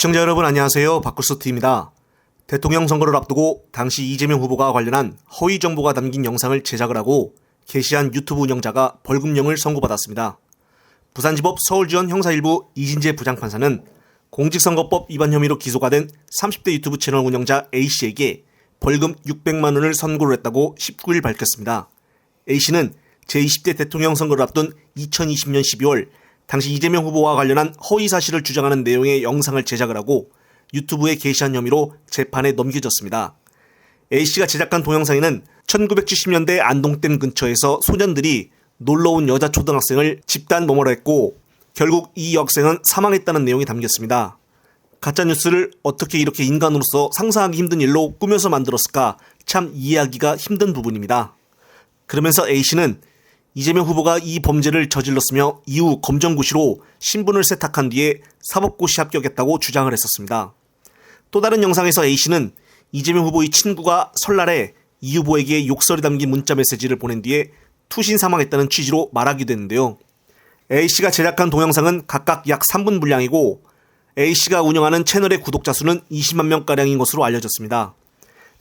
시청자 여러분 안녕하세요. 박구스TV입니다. 대통령 선거를 앞두고 당시 이재명 후보가 관련한 허위 정보가 담긴 영상을 제작을 하고 게시한 유튜브 운영자가 벌금형을 선고받았습니다. 부산지법 서울지원 형사1부 이진재 부장판사는 공직선거법 위반 혐의로 기소가 된 30대 유튜브 채널 운영자 A씨에게 벌금 600만 원을 선고를 했다고 19일 밝혔습니다. A씨는 제20대 대통령 선거를 앞둔 2020년 12월 당시 이재명 후보와 관련한 허위 사실을 주장하는 내용의 영상을 제작을 하고 유튜브에 게시한 혐의로 재판에 넘겨졌습니다. A씨가 제작한 동영상에는 1970년대 안동댐 근처에서 소년들이 놀러온 여자 초등학생을 집단 모마로 했고 결국 이 여학생은 사망했다는 내용이 담겼습니다. 가짜뉴스를 어떻게 이렇게 인간으로서 상상하기 힘든 일로 꾸며서 만들었을까 참 이해하기가 힘든 부분입니다. 그러면서 A씨는 이재명 후보가 이 범죄를 저질렀으며 이후 검정고시로 신분을 세탁한 뒤에 사법고시 합격했다고 주장을 했었습니다. 또 다른 영상에서 A씨는 이재명 후보의 친구가 설날에 이 후보에게 욕설이 담긴 문자 메시지를 보낸 뒤에 투신 사망했다는 취지로 말하기도 했는데요. A씨가 제작한 동영상은 각각 약 3분 분량이고 A씨가 운영하는 채널의 구독자 수는 20만 명가량인 것으로 알려졌습니다.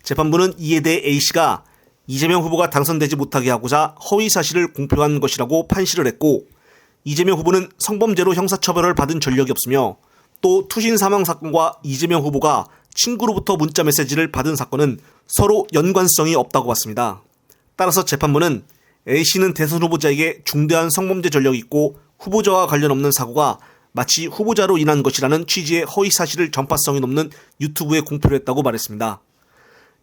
재판부는 이에 대해 A씨가 이재명 후보가 당선되지 못하게 하고자 허위 사실을 공표한 것이라고 판시를 했고 이재명 후보는 성범죄로 형사처벌을 받은 전력이 없으며 또 투신 사망 사건과 이재명 후보가 친구로부터 문자 메시지를 받은 사건은 서로 연관성이 없다고 봤습니다. 따라서 재판부는 A씨는 대선 후보자에게 중대한 성범죄 전력이 있고 후보자와 관련 없는 사고가 마치 후보자로 인한 것이라는 취지의 허위 사실을 전파성이 높는 유튜브에 공표를 했다고 말했습니다.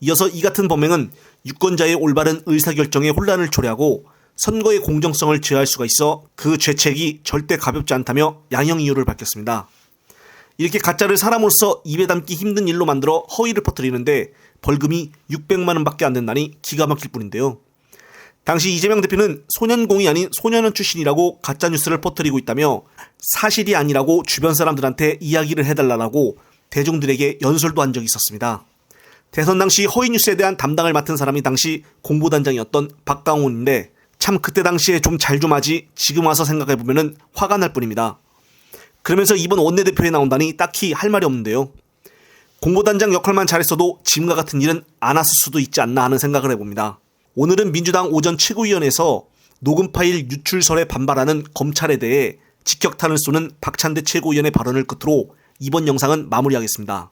이어서 이 같은 범행은 유권자의 올바른 의사결정에 혼란을 초래하고 선거의 공정성을 제어할 수가 있어 그 죄책이 절대 가볍지 않다며 양형 이유를 밝혔습니다. 이렇게 가짜를 사람으로서 입에 담기 힘든 일로 만들어 허위를 퍼뜨리는데 벌금이 600만 원밖에 안 된다니 기가 막힐 뿐인데요. 당시 이재명 대표는 소년공이 아닌 소년원 출신이라고 가짜뉴스를 퍼뜨리고 있다며 사실이 아니라고 주변 사람들한테 이야기를 해달라고 대중들에게 연설도 한 적이 있었습니다. 대선 당시 허위 뉴스에 대한 담당을 맡은 사람이 당시 공보단장이었던 박강훈인데 참 그때 당시에 좀 잘 좀 하지 지금 와서 생각해보면 화가 날 뿐입니다. 그러면서 이번 원내대표에 나온다니 딱히 할 말이 없는데요. 공보단장 역할만 잘했어도 지금과 같은 일은 안 왔을 수도 있지 않나 하는 생각을 해봅니다. 오늘은 민주당 오전 최고위원회에서 녹음 파일 유출설에 반발하는 검찰에 대해 직격탄을 쏘는 박찬대 최고위원의 발언을 끝으로 이번 영상은 마무리하겠습니다.